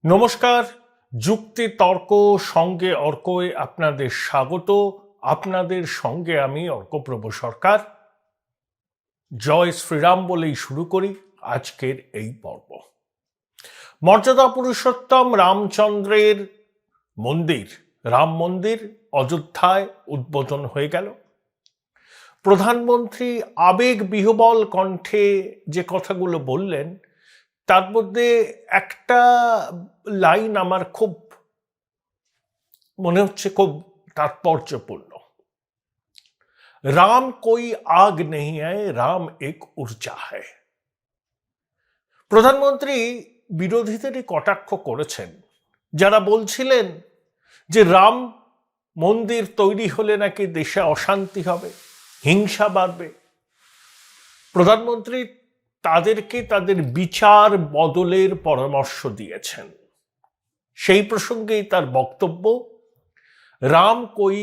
নমস্কার। যুক্তি তর্ক সঙ্গে অর্কয়ে আপনাদের স্বাগত। আপনাদের সঙ্গে আমি অর্কপ্রভ সরকার। জয় শ্রীরাম বলেই শুরু করি আজকের এই পর্ব। মর্যাদা পুরুষোত্তম রামচন্দ্রের মন্দির, রাম মন্দির অযোধ্যায় উদ্বোধন হয়ে গেল। প্রধানমন্ত্রী আবেগ বিহ্বল কণ্ঠে যে কথাগুলো বললেন তার মধ্যে একটা লাইন আমার খুব মনে হচ্ছে খুব তাৎপর্যপূর্ণ। রাম কোই আগ নেই হ্যায়, রাম এক ঊর্জা হ্যায়। প্রধানমন্ত্রী বিরোধীদেরই কটাক্ষ করেছেন যারা বলছিলেন যে রাম মন্দির তৈরি হলে নাকি দেশে অশান্তি হবে, হিংসা বাড়বে। প্রধানমন্ত্রী তাদেরকে তাদের বিচার বদলের পরামর্শ দিয়েছেন। সেই প্রসঙ্গেই তার বক্তব্য, রাম কোই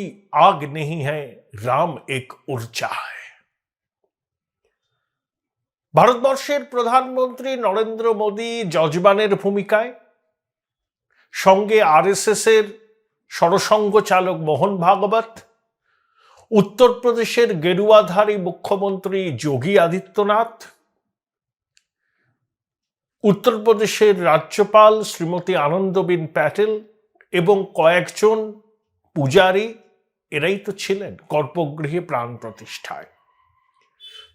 আগ নেই হ্যায়, রাম এক ঊর্জা হ্যায়। ভারতবর্ষের প্রধানমন্ত্রী নরেন্দ্র মোদী যজমানের ভূমিকায়, সঙ্গে আরএসএস এর সরসঙ্ঘ চালক মোহন ভাগবত, উত্তরপ্রদেশের গেরুয়াধারী মুখ্যমন্ত্রী যোগী আদিত্যনাথ, উত্তরপ্রদেশের রাজ্যপাল শ্রীমতী আনন্দবেন প্যাটেল এবং কয়েকজন পূজারী, এরাই তো ছিলেন গর্ভগৃহে প্রাণ প্রতিষ্ঠায়।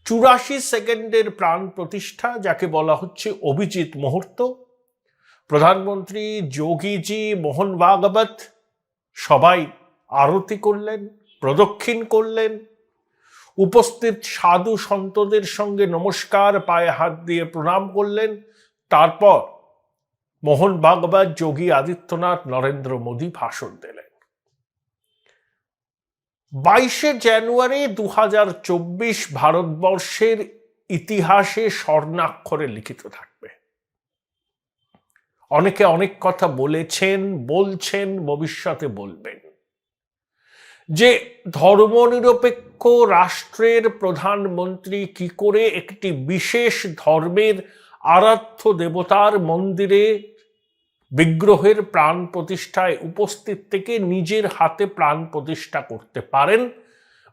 84 সেকেন্ডের প্রাণ প্রতিষ্ঠা, যাকে বলা হচ্ছে অভিজিৎ মুহূর্ত। প্রধানমন্ত্রী, যোগীজি, মোহন ভাগবত সবাই আরতি করলেন, প্রদক্ষিণ করলেন, উপস্থিত সাধু সন্তদের সঙ্গে নমস্কার, পায়ে হাত দিয়ে প্রণাম করলেন। তারপর মোহন ভাগবত, যোগী আদিত্যনাথ, নরেন্দ্র মোদী ভাষণ দিলেন। 22শে জানুয়ারি 2024 ভারতবর্ষের ইতিহাসে স্বর্ণাক্ষরে লিখিত থাকবে। অনেকে অনেক কথা বলেছেন, বলছেন, ভবিষ্যতে বলবেন যে ধর্মনিরপেক্ষ রাষ্ট্রের প্রধানমন্ত্রী কি করে একটি বিশেষ ধর্মের আরাধ্য দেবতার মন্দিরে বিগ্রহের প্রাণ প্রতিষ্ঠায় উপস্থিত থেকে নিজের হাতে প্রাণ প্রতিষ্ঠা করতে পারেন।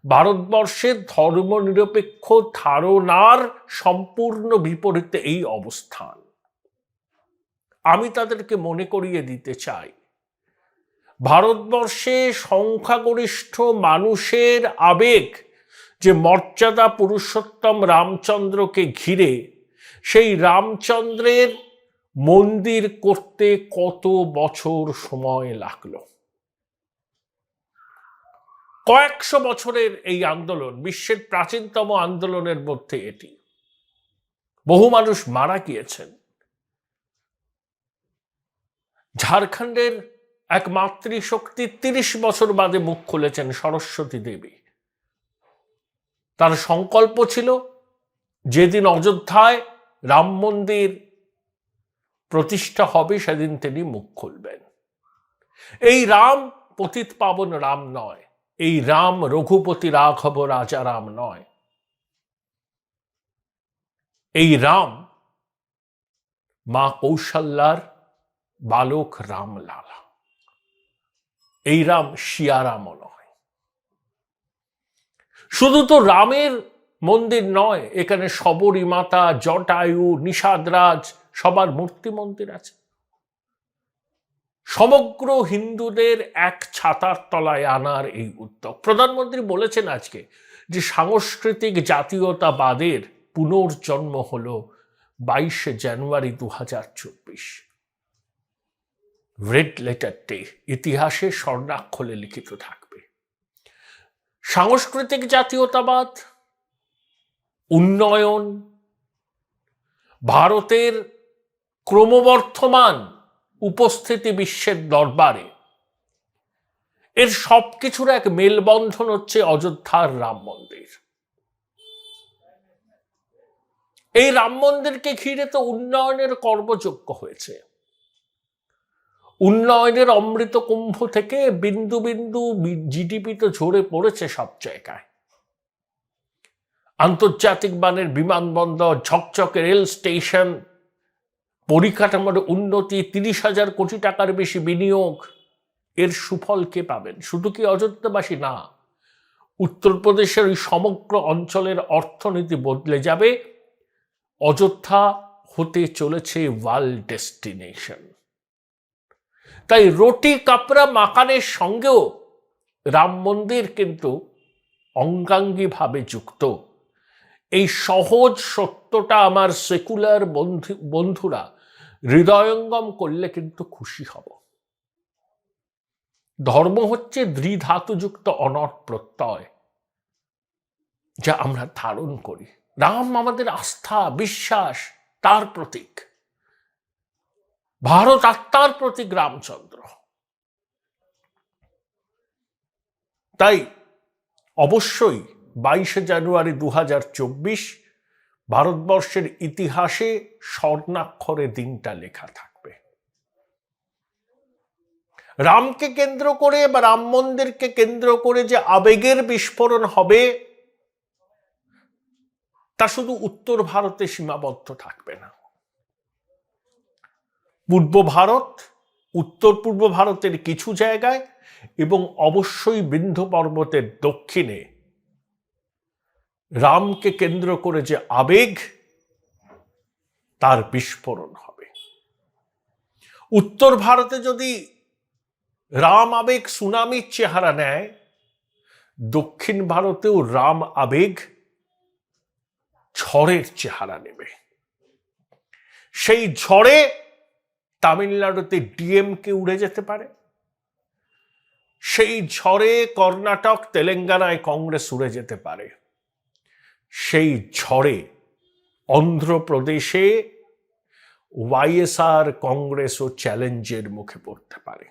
ভারতবর্ষের ধর্মনিরপেক্ষ ধারণার সম্পূর্ণ বিপরীতে এই অবস্থান। আমি তাদেরকে মনে করিয়ে দিতে চাই, ভারতবর্ষে সংখ্যাগরিষ্ঠ মানুষের আবেগ যে মর্যাদা পুরুষোত্তম রামচন্দ্রকে ঘিরে, সেই রামচন্দ্রের মন্দির করতে কত বছর সময় লাগলো। কয়েকশো বছরের এই আন্দোলন, বিশ্বের প্রাচীনতম আন্দোলনের মধ্যে এটি। বহু মানুষ মারা গিয়েছেন। ঝাড়খণ্ডের এক মাতৃশক্তি 30 বছর বাদে মুখ খুলেছেন, সরস্বতী দেবী। তার সংকল্প ছিল যেদিন অযোধ্যায় রাম মন্দির প্রতিষ্ঠা হবে সেদিন তিনি মুখ খুলবেন। এই রাম পতিত পাবন রাম নয়, এই রাম রঘুপতি রাঘব রাজা রাম নয়, এই রাম মা কৌশল্যার বালক রামলালা, এই রাম শিয়ারাম নয়। শুধু তো রামের মন্দির নয়, এখানে শবরী মাতা, জটায়ু, নিষাদরাজ সবার মূর্তি মন্দির আছে। সমগ্র হিন্দুদের এক ছাতার তলায় আনার এই উদ্যোগ। প্রধানমন্ত্রী বলেছেন আজকে যে সাংস্কৃতিক জাতীয়তাবাদের পুনর্জন্ম হলো 22শে জানুয়ারি 2024। রেড লেটার ডে, ইতিহাসে স্বর্ণাক্ষরে লিখিত থাকবে। সাংস্কৃতিক জাতীয়তাবাদ, উন্নয়ন, ভারতের ক্রমবর্ধমান উপস্থিতি বিশ্বের দরবারে, এর সবকিছুর এক মেলবন্ধন হচ্ছে অযোধ্যার রাম মন্দির। এই রাম মন্দিরকে ঘিরে তো উন্নয়নের কর্মযজ্ঞ হয়েছে। উন্নয়নের অমৃত কুম্ভ থেকে বিন্দু বিন্দু জিডিপি তো ঝরে পড়েছে সব জায়গায়। আন্তর্জাতিক মানের বিমানবন্দর, ঝকঝকে রেল স্টেশন, পরিকাঠামোর উন্নতি, 30,000 কোটি টাকার বেশি বিনিয়োগ, এর সুফল কে পাবেন? শুধু কি অযোধ্যাবাসী? না, উত্তরপ্রদেশের ওই সমগ্র অঞ্চলের অর্থনীতি বদলে যাবে। অযোধ্যা হতে চলেছে ওয়ার্ল্ড ডেস্টিনেশন। তাই রুটি কাপড়া মাকানের সঙ্গেও রাম মন্দির কিন্তু অঙ্গাঙ্গিভাবে যুক্ত। এই সহজ সত্যটা আমার সেকুলার বন্ধুরা হৃদয়ঙ্গম করলে কিন্তু খুশি হব। ধর্ম হচ্ছে দ্বিধাতুযুক্ত অনড় প্রত্যয়, যা আমরা ধারণ করি। রাম আমাদের আস্থা, বিশ্বাস, তার প্রতীক। ভারত আত্মার প্রতীক রামচন্দ্র। তাই অবশ্যই 22শে জানুয়ারি 2024 ভারতবর্ষের ইতিহাসে স্বর্ণাক্ষরে দিনটা লেখা থাকবে। রামকে কেন্দ্র করে বা রাম মন্দিরকে কেন্দ্র করে যে আবেগের বিস্ফোরণ হবে, তা শুধু উত্তর ভারতে সীমাবদ্ধ থাকবে না। পূর্ব ভারত, উত্তর পূর্ব ভারতের কিছু জায়গায় এবং অবশ্যই বিন্ধ্য পর্বতের দক্ষিণে রামকে কেন্দ্র করে যে আবেগ, তার বিস্ফোরণ হবে। উত্তর ভারতে যদি রাম আবেগ সুনামির চেহারা নেয়, দক্ষিণ ভারতেও রাম আবেগ ঝড়ের চেহারা নেবে। সেই ঝড়ে তামিলনাড়ুতে ডিএমকে উড়ে যেতে পারে, সেই ঝড়ে কর্ণাটক, তেলেঙ্গানায় কংগ্রেস উড়ে যেতে পারে, সেই ঝড়ে অন্ধ্রপ্রদেশে ওয়াইএসআর কংগ্রেসও চ্যালেঞ্জের মুখে পড়তে পারে।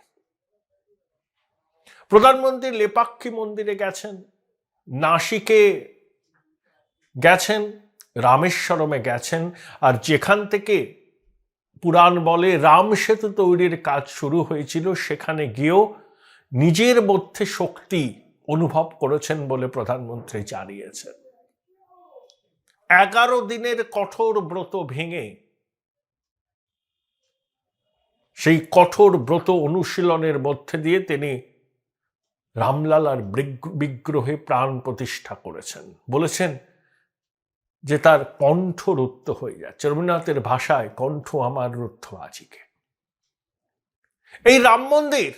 প্রধানমন্ত্রী লেপাক্ষী মন্দিরে গেছেন, নাসিকে গেছেন, রামেশ্বরমে গেছেন, আর যেখান থেকে পুরাণ বলে রাম সেতু তৈরির কাজ শুরু হয়েছিল, সেখানে গিয়েও নিজের মধ্যে শক্তি অনুভব করেছেন বলে প্রধানমন্ত্রী জানিয়েছেন। 11 দিনের কঠোর ব্রত ভেঙে, সেই কঠোর ব্রত অনুশীলনের মধ্যে দিয়ে তিনি রামলালার বিগ্রহে প্রাণ প্রতিষ্ঠা করেছেন। বলেছেন যে তার কণ্ঠ রুদ্ধ হয়ে যাচ্ছে। রবীন্দ্রনাথের ভাষায়, কণ্ঠ আমার রুদ্ধ আজিকে। এই রাম মন্দির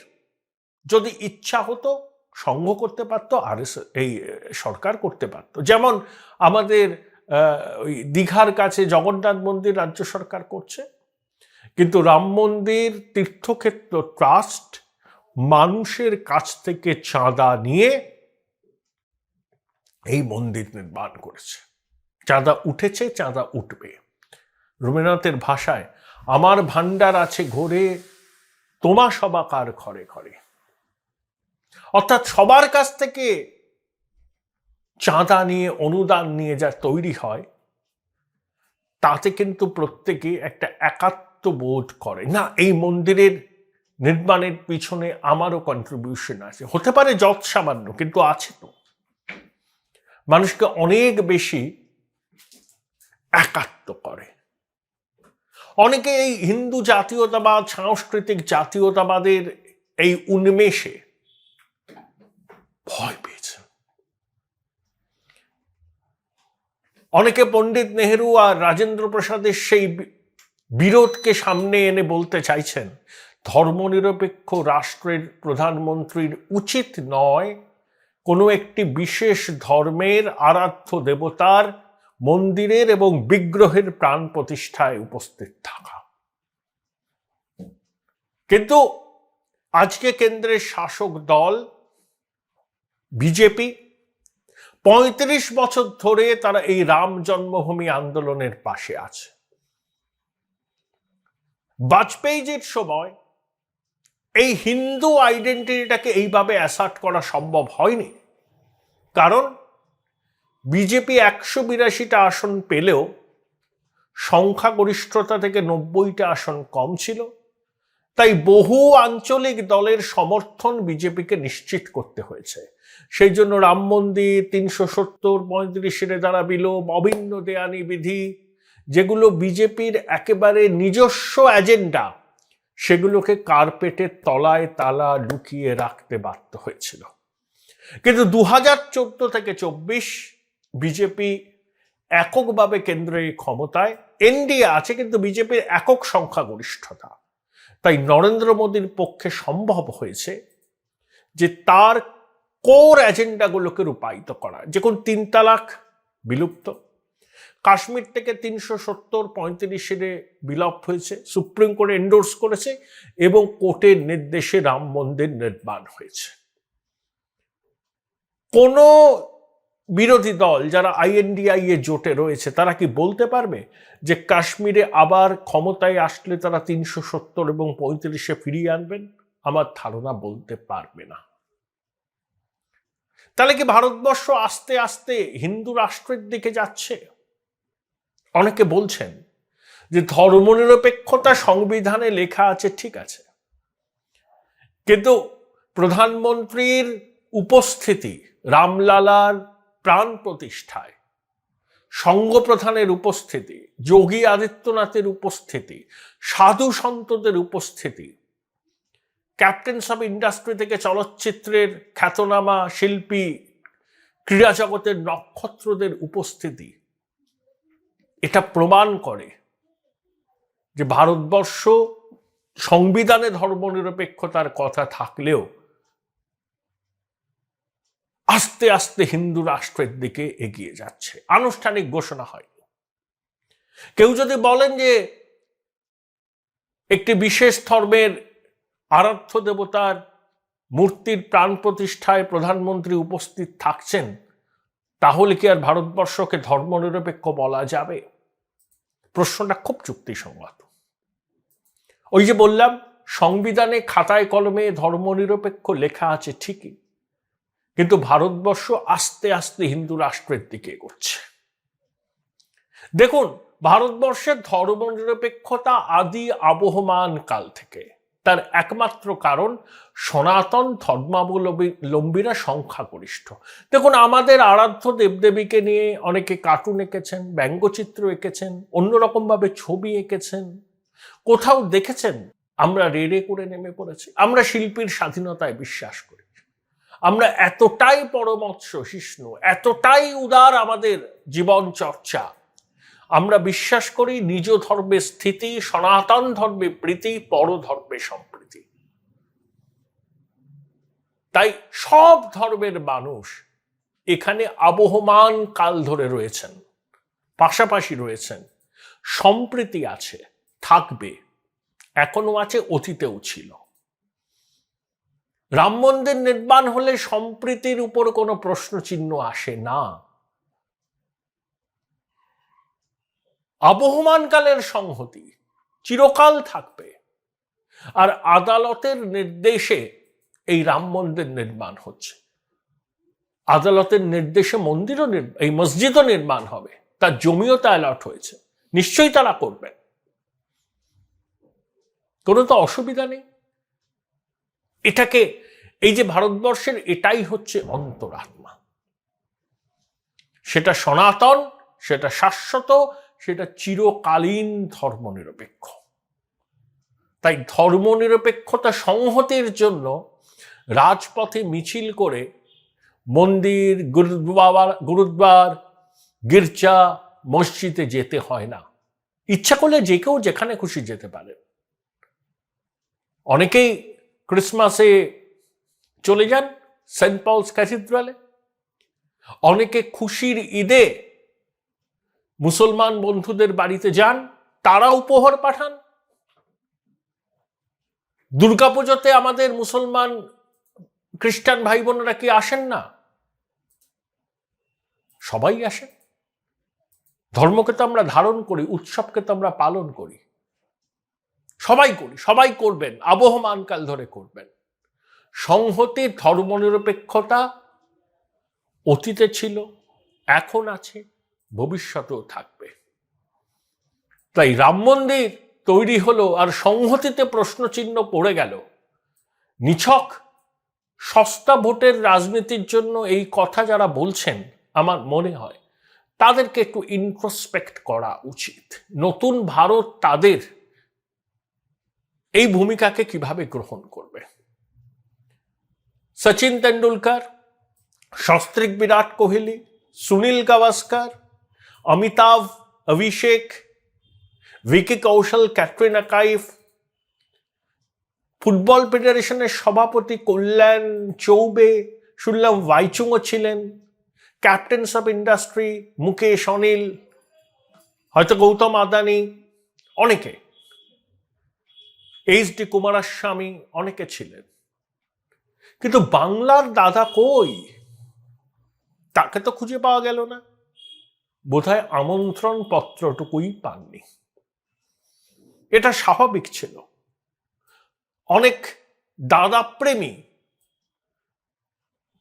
যদি ইচ্ছা হতো সংঘ করতে পারতো, আর এই সরকার করতে পারতো। যেমন আমাদের ওই দীঘার কাছে জগন্নাথ মন্দির রাজ্য সরকার করছে, কিন্তু রাম মন্দির তীর্থক্ষেত্র ট্রাস্ট মানুষের কাছ থেকে চাঁদা নিয়ে এই মন্দির নির্মাণ করেছে। চাঁদা উঠেছে, চাঁদা উঠবে। রবীন্দ্রনাথের ভাষায়, আমার ভান্ডার আছে ঘরে, তোমা সবাকার ঘরে ঘরে। অর্থাৎ সবার কাছ থেকে চাঁদা নিয়ে, অনুদান নিয়ে যা তৈরি হয়, তাতে কিন্তু প্রত্যেকে একটা একাত্ম বোধ করে, না এই মন্দিরের নির্মাণের পিছনে আমারও কন্ট্রিবিউশন আছে। হতে পারে যৎ সামান্য, কিন্তু আছে তো। মানুষকে অনেক বেশি একাত্ম করে। অনেকে এই হিন্দু জাতীয়তাবাদ, সাংস্কৃতিক জাতীয়তাবাদের এই উন্মেষে ভয় পেয়েছেন। অনেকে পণ্ডিত নেহেরু আর রাজেন্দ্র প্রসাদের সেই বিরোধকে সামনে এনে বলতে চাইছেন, ধর্মনিরপেক্ষ রাষ্ট্রের প্রধানমন্ত্রীর উচিত নয় কোনো একটি বিশেষ ধর্মের আরাধ্য দেবতার মন্দিরের এবং বিগ্রহের প্রাণ প্রতিষ্ঠায় উপস্থিত থাকা। কিন্তু আজকে কেন্দ্রের শাসক দল বিজেপি 35 বছর ধরে তারা এই রাম জন্মভূমি আন্দোলনের পাশে আছে। বাজপেয়ীজির সময় এই হিন্দু আইডেন্টিটিটাকে এইভাবে অ্যাসার্ট করা সম্ভব হয়নি, কারণ বিজেপি 182টা আসন পেলেও সংখ্যাগরিষ্ঠতা থেকে 90টা আসন কম ছিল। তাই বহু আঞ্চলিক দলের সমর্থন বিজেপিকে নিশ্চিত করতে হয়েছে। সেই জন্য রাম মন্দির, 370, 35 দ্বারা বিলোপ, অভিন্ন দেয়ানি বিধি, যেগুলো বিজেপির একেবারে নিজস্ব এজেন্ডা, সেগুলোকে কার্পেটের তলায় তালা লুকিয়ে রাখতে বাধ্য হয়েছিল। কিন্তু 2014 থেকে 24 বিজেপি এককভাবে কেন্দ্রে ক্ষমতায়, এনডিএ আছে কিন্তু বিজেপির একক সংখ্যাগরিষ্ঠতা। তাই নরেন্দ্র মোদীর পক্ষে সম্ভব হয়েছে যে তার কোর এজেন্ডাগুলোকে রূপায়িত করা। যেমন 3 তালাক বিলুপ্ত, কাশ্মীর থেকে 370-35 বিলোপ হয়েছে, সুপ্রিম কোর্ট এন্ডোর্স করেছে এবং কোর্টের নির্দেশে রাম মন্দির নির্মাণ হয়েছে। কোন বিরোধী দল যারা INDI এ জোটে রয়েছে তারা কি বলতে পারবে যে কাশ্মীরে আবার ক্ষমতায় আসলে তারা 370 এবং 35 ফিরিয়ে আনবেন? আমার ধারণা বলতে পারবে না। তাহলে কি ভারতবর্ষ আস্তে আস্তে হিন্দু রাষ্ট্রের দিকে যাচ্ছে? অনেকে বলছেন যে ধর্মনিরপেক্ষতা সংবিধানে লেখা আছে, ঠিক আছে, কিন্তু প্রধানমন্ত্রীর উপস্থিতি, রামলালার প্রাণ প্রতিষ্ঠায়, সংঘ প্রধানের উপস্থিতি, যোগী আদিত্যনাথের উপস্থিতি, সাধু সন্তদের উপস্থিতি, ক্যাপ্টেন্স অফ ইন্ডাস্ট্রি থেকে চলচ্চিত্রের খ্যাতনামা শিল্পী, ক্রীড়া জগতের নক্ষত্রদের উপস্থিতি, এটা প্রমাণ করে যে ভারতবর্ষ সংবিধানে ধর্মনিরপেক্ষতার কথা থাকলেও আস্তে আস্তে হিন্দু রাষ্ট্রের দিকে এগিয়ে যাচ্ছে। আনুষ্ঠানিক ঘোষণা হয়নি। কেউ যদি বলেন যে একটি বিশেষ ধর্মের আরাধ্য দেবতার মূর্তির প্রাণ প্রতিষ্ঠায় প্রধানমন্ত্রী উপস্থিত থাকছেন, তাহলে কি আর ভারতবর্ষকে ধর্মনিরপেক্ষ বলা যাবে? প্রশ্নটা খুব যুক্তিসঙ্গত। ওই যে বললাম, সংবিধানে খাতায় কলমে ধর্মনিরপেক্ষ লেখা আছে ঠিকই, কিন্তু ভারতবর্ষ আস্তে আস্তে হিন্দু রাষ্ট্রের দিকে এগোচ্ছে। দেখুন, ভারতবর্ষের ধর্মনিরপেক্ষতা আদি আবহমান কাল থেকে। তার একমাত্র কারণ সনাতন ধর্মাবলম্বীরা সংখ্যাগরিষ্ঠ। দেখুন, আমাদের আরাধ্য দেবদেবীকে নিয়ে অনেকে কার্টুন এঁকেছেন, ব্যঙ্গচিত্র এঁকেছেন, অন্যরকম ভাবে ছবি এঁকেছেন। কোথাও দেখেছেন আমরা রেড়ে করে নেমে পড়েছি? আমরা শিল্পীর স্বাধীনতায় বিশ্বাস করি। আমরা এতটাই পরমৎসহিষ্ণু, এতটাই উদার আমাদের জীবন চর্চা। আমরা বিশ্বাস করি নিজ ধর্মে স্থিতি, সনাতন ধর্মে প্রীতি, পরধর্মে সম্প্রীতি। তাই সব ধর্মের মানুষ এখানে আবহমান কাল ধরে রয়েছেন, পাশাপাশি রয়েছেন। সম্প্রীতি আছে, থাকবে, এখনো আছে, অতীতেও ছিল। রাম মন্দির নির্মাণ হলে সম্প্রীতির উপর কোনো প্রশ্ন চিহ্ন আসে না। আবহমানকালের সংহতি চিরকাল থাকবে। আর আদালতের নির্দেশে এই রাম মন্দির নির্মাণ হচ্ছে। আদালতের নির্দেশে এই মসজিদও নির্মাণ হবে, তার জমিও তা অ্যালট হয়েছে, নিশ্চয়ই তারা করবেন, কোনো তো অসুবিধা নেই। এটাকে, এই যে ভারতবর্ষের এটাই হচ্ছে অন্তরাত্মা, সেটা সনাতন, সেটা শাশ্বত, সেটা চিরকালীন ধর্মনিরপেক্ষ। তাই ধর্মনিরপেক্ষতা সংহতির জন্য রাজপথে মিছিল করে মন্দির, গুরুদ্বার, গির্জা, মসজিদে যেতে হয় না। ইচ্ছা করলে যে কেউ যেখানে খুশি যেতে পারে। অনেকেই ক্রিসমাসে চলে যান সেন্ট পলস ক্যাথিড্রালে, অনেকে খুশির ঈদে মুসলমান বন্ধুদের বাড়িতে যান, তারা উপহার পাঠান। দুর্গাপুজোতে আমাদের মুসলমান খ্রিস্টান ভাই বোনেরা কি আসেন না? সবাই আসেন। ধর্মকে তো আমরা ধারণ করি, উৎসবকে তো আমরা পালন করি, সবাই করি, সবাই করবেন, আবহমানকাল ধরে করবেন। সংহতি, ধর্মনিরপেক্ষতা অতীতে ছিল, এখন আছে, ভবিষ্যতেও থাকবে। তাই রাম মন্দির তৈরি হলো আর সংহতিতে প্রশ্নচিহ্ন পড়ে গেল। নিছক সস্তা ভোটের রাজনীতির জন্য এই কথা যারা বলছেন, আমার মনে হয় তাদেরকে একটু ইন্ট্রোস্পেক্ট করা উচিত। নতুন ভারত তাদের এই ভূমিকাকে কিভাবে গ্রহণ করবে। সচিন তেন্ডুলকর, সস্ত্রীক বিরাট কোহলি, সুনীল গাভাস্কর, অমিতাভ, অভিষেক, ভিকি কৌশল, ক্যাটরিনা কাইফ, ফুটবল ফেডারেশনের সভাপতি কল্যাণ চৌবে, শুনলাম ভাইচুংও ছিলেন, captain's of industry Mukesh, Anil, হয়তো গৌতম আদানি, অনেকে, এইচ.ডি. কুমারস্বামী, অনেকে ছিলেন। কিন্তু বাংলার দাদা কই? তাকে তো খুঁজে পাওয়া গেল না। বোধহয় আমন্ত্রণ পত্রটুকুই পাননি। এটা স্বাভাবিক ছিল। অনেক দাদা প্রেমী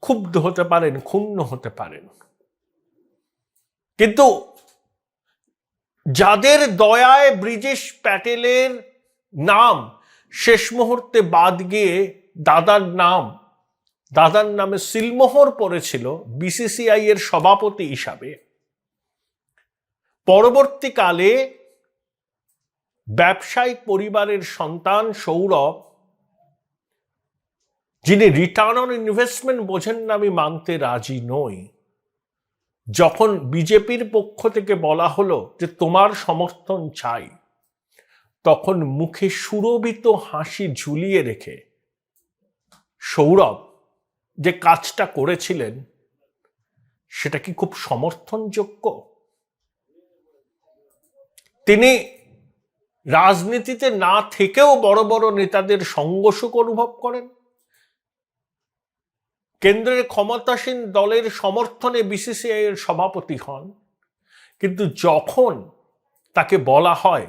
ক্ষুব্ধ হতে পারেন, ক্ষুণ্ণ হতে পারেন, কিন্তু যাদের দয়ায় ব্রিজেশ প্যাটেলের নাম শেষ মুহূর্তে বাদ গিয়ে দাদার নামে সিলমোহর পড়েছিল বিসিসিআই এর সভাপতি হিসাবে, পরবর্তীকালে ব্যবসায়িক পরিবারের সন্তান সৌরভ, যিনি রিটার্ন অন ইনভেস্টমেন্ট বোঝেন না আমি মানতে রাজি নই, যখন বিজেপির পক্ষ থেকে বলা হলো যে তোমার সমর্থন চাই, তখন মুখে সুরভিত হাসি ঝুলিয়ে রেখে সৌরভ যে কাজটা করেছিলেন সেটা কি খুব সমর্থনযোগ্য? তিনি রাজনীতিতে না থেকেও বড় বড় নেতাদের সঙ্গসুখ অনুভব করেন, কেন্দ্রের ক্ষমতাসীন দলের সমর্থনে বিসিসিআই এর সভাপতি হন, কিন্তু যখন তাকে বলা হয়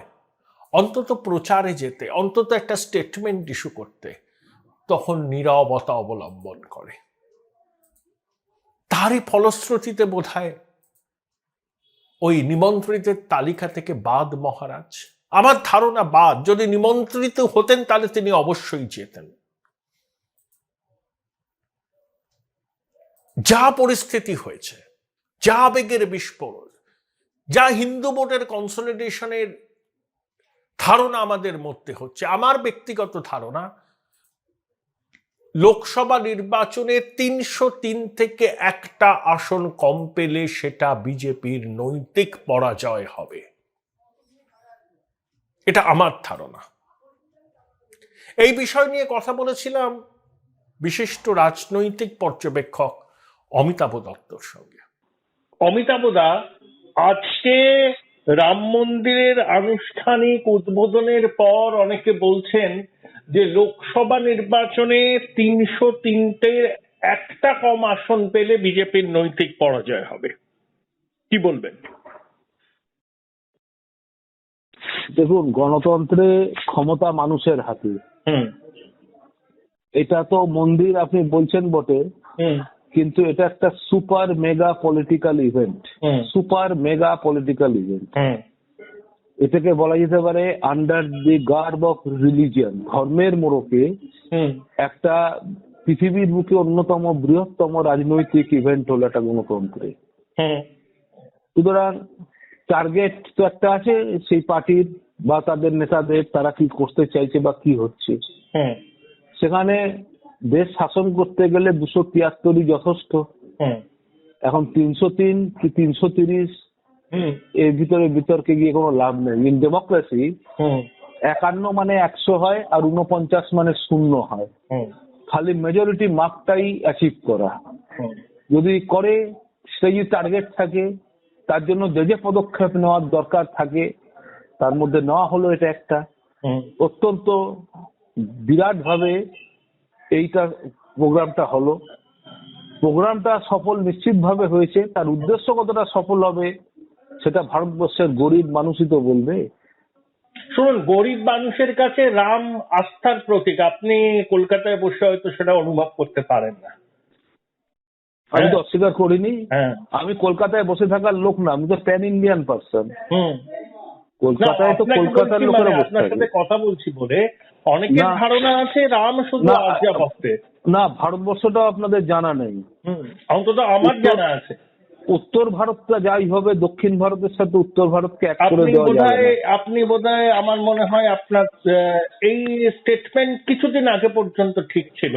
অন্তত প্রচারে যেতে, অন্তত একটা স্টেটমেন্ট ইস্যু করতে, তখন নীরবতা অবলম্বন করে। তারই ফলশ্রুতিতে বোধহয় ওই নিমন্ত্রিতের তালিকা থেকে বাদ মহারাজ। আমার ধারণা বাদ, যদি নিমন্ত্রিত হতেন তাহলে তিনি অবশ্যই যেতেন। যা পরিস্থিতি হয়েছে, যা আবেগের বিস্ফোরণ, যা হিন্দু ভোটের কনসলিডেশনের ধারণা আমাদের মধ্যে হচ্ছে, আমার ব্যক্তিগত ধারণা লোকসভা নির্বাচনে 303 থেকে একটা আসন কম পেলে সেটা বিজেপির নৈতিক পরাজয় হবে, এটা আমার ধারণা। এই বিষয় নিয়ে কথা বলেছিলাম বিশিষ্ট রাজনৈতিক পর্যবেক্ষক অমিতাভ দত্তর সঙ্গে। অমিতাভ দা, আজকে রাম মন্দিরের আনুষ্ঠানিক উদ্বোধনের পর অনেকে বলছেন যে লোকসভা নির্বাচনে 303-তে একটা কম আসন পেলে বিজেপির নৈতিক পরাজয় হবে, কি বলবেন? দেখুন, গণতন্ত্রে ক্ষমতা মানুষের হাতে। এটা তো মন্দির আপনি বলছেন বটে, কিন্তু এটা একটা super mega political event. Super mega political event, এটাকে বলা যেতে পারে আন্ডার দি গার্ব অফ রিলিজিয়ন, ধর্মের মোড়কে একটা পৃথিবীর বুকে অন্যতম বৃহত্তম রাজনৈতিক ইভেন্ট হলো একটা গণতন্ত্রে। সুতরাং টার্গেট তো একটা আছে সেই পার্টির বা তাদের নেতাদের, তারা কি করতে চাইছে বা কি হচ্ছে। সেখানে দেশ শাসন করতে গেলে 273 যথেষ্ট। এখন 303 কি 330 এর ভিতরে বিতর্কে গিয়ে কোনো লাভ নেই। ইন ডেমোক্রেসি 51 মানে 100 হয়, আর 49 মানে 0 হয়। খালি মেজরিটি মার্কটাই অ্যাচিভ করা যদি করে, সেই টার্গেট থাকে, তার জন্য যে যে পদক্ষেপ নেওয়ার দরকার থাকে তার মধ্যে নেওয়া হলো এটা একটা। অত্যন্ত বিরাট ভাবে এইটা প্রোগ্রামটা হলো। প্রোগ্রামটা সফল নিশ্চিতভাবে হয়েছে। তার উদ্দেশ্য কতটা সফল হবে সেটা ভারতবর্ষের গরিব মানুষই তো বলবে। শুনুন, গরিব মানুষের কাছে রাম আস্থার প্রতীক। আপনি কলকাতায় বসে হয়তো সেটা অনুভব করতে পারেন না। আমি তো অস্বীকার করিনি। আমি কলকাতায় বসে থাকার লোক না, আমি তো প্যান ইন্ডিয়ান পার্সন। কলকাতায় তো কলকাতার লোকেরা বসে থাকে। আপনার সাথে কথা বলছি বলে অনেকের ধারণা আছে রাম শুধু আর্যাবর্তে। না, ভারতবর্ষটাও আপনাদের জানা নেই। অন্তত আমার জানা আছে। উত্তর ভারতটা যাই হবে দক্ষিণ ভারতের সাথে উত্তর ভারতকে এক করে দেওয়া যাবে না। আপনি বোধহয় আমার মনে হয় আপনার এই স্টেটমেন্ট কিছুদিন আগে পর্যন্ত ঠিক ছিল,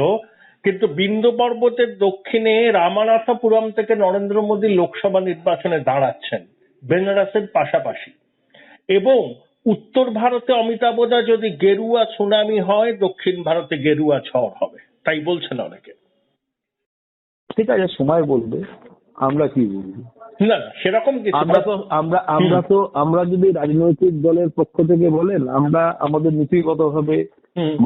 কিন্তু বিন্ধ্য পর্বতের দক্ষিণে রামানাথপুরম থেকে নরেন্দ্র মোদী লোকসভা নির্বাচনে দাঁড়াচ্ছেন বেনারসের পাশাপাশি, এবং উত্তর ভারতে অমিতাভ দা যদি গেরুয়া সুনামি হয়, দক্ষিণ ভারতে গেরুয়া ঝড় হবে, তাই বলছেন অনেকে। ঠিক আছে, সময় বলবে, আমরা কি বলবো। না না, সেরকম কিছু আমরা যদি রাজনৈতিক দলের পক্ষ থেকে বলেন, আমরা আমাদের নীতিগতভাবে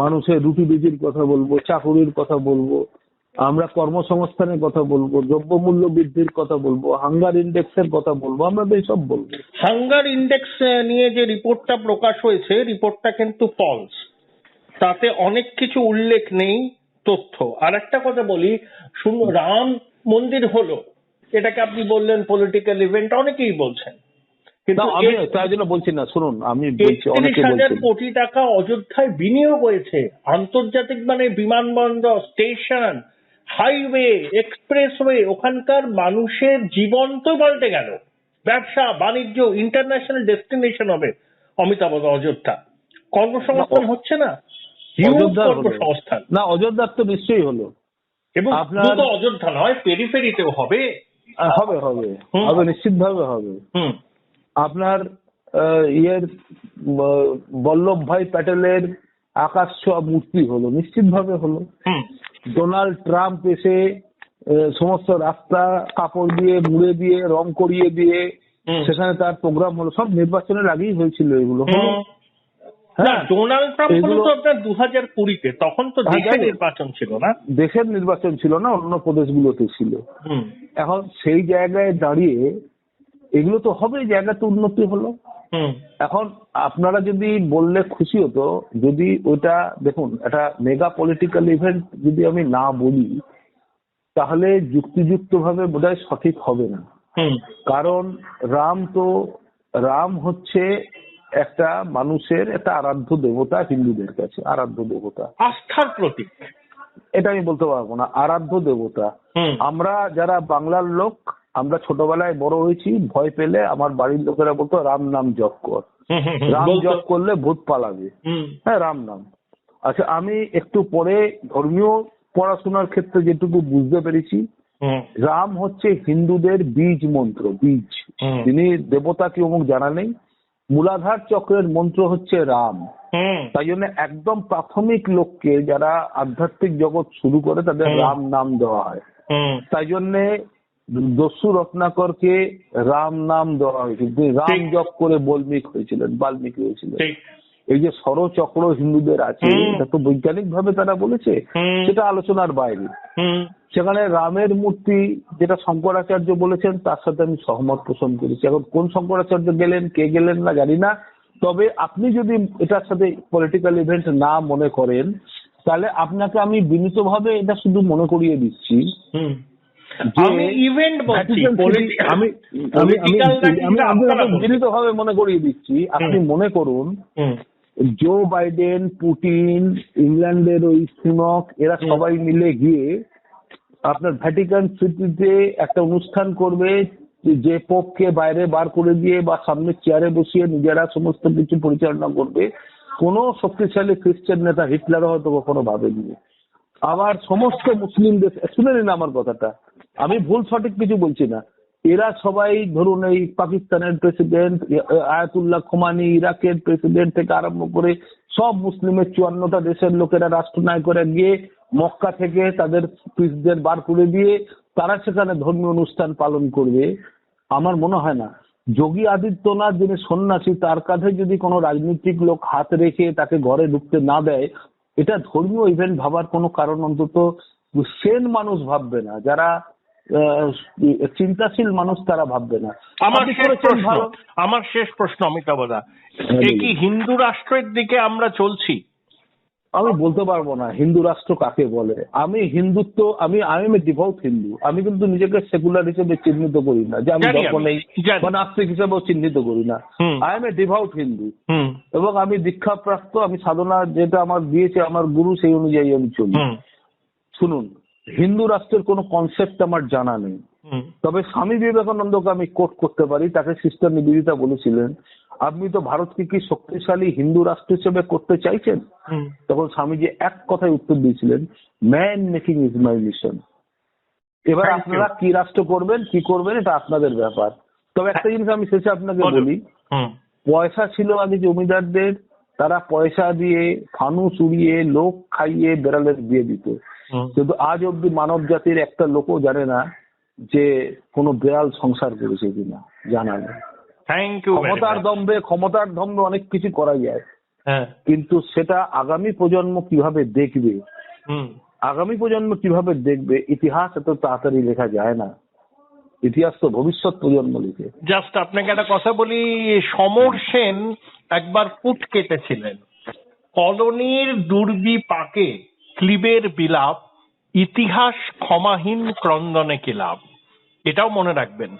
মানুষের রুটি রুজির কথা বলবো, চাকুরির কথা বলবো, আমরা কর্মসংস্থানের কথা বলবো, দ্রব্যমূল্য বৃদ্ধির কথা বলবো, হাঙ্গার ইন্ডেক্সের কথা বলবো, আমরা তো এইসব বলবো। হাঙ্গার ইন্ডেক্স নিয়ে যে রিপোর্টটা প্রকাশ হয়েছে, রিপোর্টটা কিন্তু ফলস, তাতে অনেক কিছু উল্লেখ নেই তথ্য। আর একটা কথা বলি, রাম মন্দির হলো, এটাকে আপনি বললেন পলিটিক্যাল ইভেন্ট, অনেকেই বলছেন, কিন্তু আমি তাই জন্য বলছি না, শুনুন আমি বলছি, অনেকে ৩১,০০০ কোটি টাকা অযোধ্যায় বিনিয়োগ হয়েছে, আন্তর্জাতিক মানে বিমানবন্দর, স্টেশন, হাইওয়ে, এক্সপ্রেসওয়ে, ওখানকার মানুষের জীবন তো পাল্টে গেল, ব্যবসা বাণিজ্য, ইন্টারন্যাশনাল ডেস্টিনেশন হবে অমিতাভ অযোধ্যা। কর্মসংস্থান হচ্ছে না, কর্মসংস্থান না, অযোধ্যার তো নিশ্চয়ই হলো, এবং শুধু অযোধ্যা নয়, পেরিফেরিতেও হবে, হবে হবে হবে, নিশ্চিতভাবে হবে। আপনার বল্লভ ভাই প্যাটেলের আকাশ ছোঁয়া মূর্তি হলো, নিশ্চিতভাবে হলো। ডোনাল্ড ট্রাম্প এসে সমস্ত রাস্তা কাপড় দিয়ে মুড়ে দিয়ে রং করিয়ে দিয়ে সেখানে তার প্রোগ্রাম হলো, সব নির্বাচনের আগেই হয়েছিল এগুলো। হ্যাঁ, ডোনাল্ড ট্রাম্প হলো তো আপনার 2020-তে, তখন তো দেশের নির্বাচন ছিল না, দেশের নির্বাচন ছিল না, অন্য প্রদেশগুলোতে ছিল। এখন সেই জায়গায় দাঁড়িয়ে এগুলো তো হবে, জায়গাতে উন্নতি হলো। এখন আপনারা যদি বললে খুশি হতো, যদি ওইটা দেখুন একটা মেগা পলিটিক্যাল ইভেন্ট যদি আমি না বলি, তাহলে যুক্তিযুক্ত ভাবে বোধহয় সঠিক হবে না। কারণ রাম হচ্ছে একটা মানুষের একটা আরাধ্য দেবতা, হিন্দুদের কাছে আরাধ্য দেবতা, আস্থার প্রতীক। এটা আমি বলতে পারবো না, আরাধ্য দেবতা। আমরা যারা বাংলার লোক, আমরা ছোটবেলায় বড় হয়েছি, ভয় পেলে আমার বাড়ির লোকেরা বলতো রাম নাম জপ কর, রাম জপ করলে ভূত পালাবে। হ্যাঁ, রাম নাম। আচ্ছা, আমি একটু পরে ধর্মীয় পড়াশোনার ক্ষেত্রে যেটুকু বুঝতে পেরেছি, রাম হচ্ছে হিন্দুদের বীজ মন্ত্র, বীজ। তিনি দেবতা কি অমুক জানা নেই, মূলাধার চক্রের মন্ত্র হচ্ছে রাম। তাই জন্য একদম প্রাথমিক লোককে যারা আধ্যাত্মিক জগৎ শুরু করে তাদের রাম নাম দেওয়া হয়। তাই জন্যে দস্যু রত্নাকরকে রাম নাম দেওয়া হয়েছে, রাম জপ করে বাল্মীকি হয়েছিলেন। এই যে ষড়চক্র হিন্দুদের আছে, এটা তো বৈজ্ঞানিক ভাবে তারা বলেছে, সেটা আলোচনার বাইরে। সেখানে রামের মূর্তি যেটা শঙ্করাচার্য বলেছেন, তার সাথে আমি সহমত পোষণ করেছি। এখন কোন শঙ্করাচার্য গেলেন, কে গেলেন না জানি না, তবে আপনি যদি এটার সাথে পলিটিক্যাল ইভেন্ট না মনে করেন, তাহলে আপনাকে আমি বিনীতভাবে এটা শুধু মনে করিয়ে দিচ্ছি, আমি ইভেন্ট বলছি, আমি বিনীতভাবে মনে করিয়ে দিচ্ছি। আপনি মনে করুন জো বাইডেন, পুটিন, ইংল্যান্ডের ওই সুনক, এরা সবাই মিলে গিয়ে আপনার ভ্যাটিকান সিটিতে একটা অনুষ্ঠান করবে, যে পোপকে বাইরে বার করে দিয়ে বা সামনে চেয়ারে বসিয়ে নিজেরা সমস্ত কিছু পরিচালনা করবে। কোনো শক্তিশালী খ্রিস্টান নেতা, হিটলারও হয়তো কখনো ভাবেনি। আবার সমস্ত মুসলিম দেশ, শুনে নিন আমার কথাটা, আমি ভুল সঠিক কিছু বলছি না, এরা সবাই ধরুন এই পাকিস্তানের প্রেসিডেন্ট আয়াতুল্লাহ খোমানি, ইরাকের প্রেসিডেন্ট থেকে আরম্ভ করে সব মুসলিমের 54টা দেশের লোকেরা রাষ্ট্রনায়করা গিয়ে মক্কা থেকে তাদের প্রিস্টদের বার করে দিয়ে তারা সেখানে ধর্মীয় অনুষ্ঠান পালন করবে। আমার মনে হয় না যোগী আদিত্যনাথ যিনি সন্ন্যাসী, তার কাঁধে যদি কোনো রাজনৈতিক লোক হাত রেখে তাকে ঘরে ঢুকতে না দেয়, এটা ধর্মীয় ইভেন্ট ভাবার কোনো কারণ অন্তত সেন মানুষ ভাববে না, যারা চিন্তাশীল মানুষ তারা ভাববে না। আমার শেষ প্রশ্ন অমিতাভ দা, কি হিন্দু রাষ্ট্রের দিকে আমরা চলছি? আমি বলতে পারবো না হিন্দু রাষ্ট্র কাকে বলে। আমি হিন্দুত্ব, আমি এম এ ডিভোট হিন্দু। আমি কিন্তু নিজেকে সেকুলার হিসেবে চিহ্নিত করি না, যে আমি ধর্ম নেই বা নাস্তিক হিসেবেও চিহ্নিত করি না। I M A devote Hindu, এবং আমি দীক্ষাপ্রাপ্ত, আমি সাধনা যেটা আমার দিয়েছে আমার গুরু, সেই অনুযায়ী আমি চলি। শুনুন, হিন্দু রাষ্ট্রের কোনো কনসেপ্ট আমার জানা নেই। তবে স্বামী বিবেকানন্দকে আমি কোট করতে পারি, তাকে সিস্টার নিবেদিতা বলেছিলেন, আপনি তো ভারতকে কি শক্তিশালী হিন্দু রাষ্ট্র হিসেবে করতে চাইছেন? তখন স্বামীজি এক কথায় উত্তর দিয়েছিলেন, man making is my mission. এবার Thank you. আপনারা কি রাষ্ট্র করবেন কি করবেন এটা আপনাদের ব্যাপার। তবে একটা জিনিস আমি শেষে আপনাকে বলুন। বলি, পয়সা ছিল আগে জমিদারদের, তারা পয়সা দিয়ে ফানুস উড়িয়ে লোক খাইয়ে বেড়ালের বিয়ে দিত, কিন্তু আজ অব্দি মানব জাতির একটা লোকও জানে না যে কোনো বেড়াল সংসার করেছে কিনা, জানা নেই। Thank you. ক্ষমতার দম্ভে অনেক কিছু করা যায়, হ্যাঁ, কিন্তু সেটা আগামী প্রজন্ম কিভাবে দেখবে, আগামী প্রজন্ম কিভাবে দেখবে, ইতিহাস এত তাড়াতাড়ি লেখা যায় না, ইতিহাস তো ভবিষ্যৎ প্রজন্ম লিখে। জাস্ট আপনাকে একটা কথা বলি, সমর সেন একবার পুট কেটেছিলেন, কলোনির দুর্বিপাকে ক্লিবের বিলাপ, ইতিহাস ক্ষমাহীন ক্রন্দনে কি লাভ। এটাও মনে রাখবেন।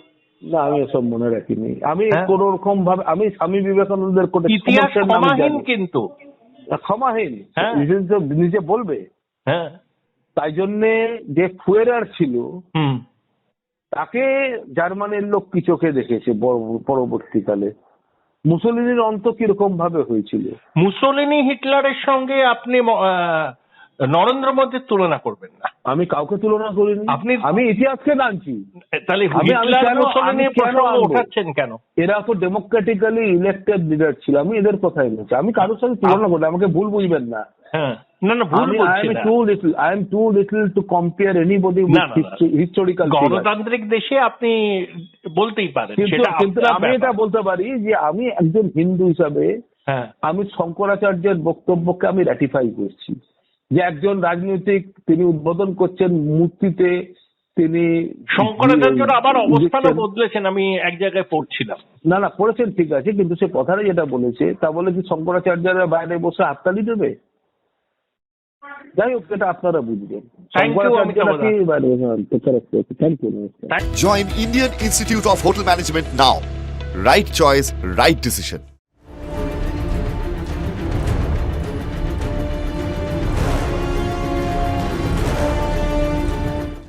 না, আমি এসব মনে রাখিনি। আমি হ্যাঁ। কোন রকম ভাবে আমি স্বামী বিবেকানন্দের কোটে ইতিহাস সমর্থন আমি ক্ষমাহীন জানি। কিন্তু। ক্ষমাহীন, হ্যাঁ। নিজে বলবে। হ্যাঁ, তাই জন্যে যে ফুয়েরার ছিল হুম, তাকে জার্মানির লোক কি চোখে দেখেছে পরবর্তীকালে, মুসলিনের অন্ত কিরকম ভাবে হয়েছিল। মুসোলিনি হিটলারের সঙ্গে আপনি নরেন্দ্র মোদীর তুলনা করবেন না। আমি কাউকে তুলনা করিনি, আমি ইতিহাসকে জানছি। তাহলে আমি হিটলার কেন- মুসোলিনি আমি কেন প্রসঙ্গ আনবো? ওঠাচ্ছেন কেন? এরা তো ডেমোক্রেটিক্যালি ইলেক্টেড লিডার ছিল, আমি এদের কথাই বলছি, আমি কারোর সাথে তুলনা করি, আমাকে ভুল বুঝবেন না। হ্যাঁ, না না, ভুল I বলছি am না। too little to compare anybody with না, না, না। historical figures. গণতান্ত্রিক দেশে আপনি বলতেই পারেন, সেটা কিন্তু আপনার আমি এটা ব্যাপার। বলতে পারি যে আমি একজন হিন্দু হিসাবে হ্যাঁ, আমি শঙ্করাচার্যের বক্তব্যকে আমি র্যাটিফাই করছি, যে একজন রাজনৈতিক তিনি উদ্বোধন করছেন মূর্তিতে, তিনি শঙ্করাচার্যরা আবার অবস্থানও লিখছেন। বদলেছেন, আমি এক জায়গায় পড়ছিলাম। না পড়েছেন ঠিক আছে, কিন্তু সে কথাটা যেটা বলেছে তা বলে কি শঙ্করাচার্যরা বাইরে বসে হাততালি দেবে? যাই হোক, সেটা আপনারা বুঝবেন। Thank you, শঙ্করাচার্যরা অমিতাভ কি বাইরে বসে? থ্যাংক ইউ, নমস্কার। Join Indian Institute of Hotel Management now. Right choice, right decision.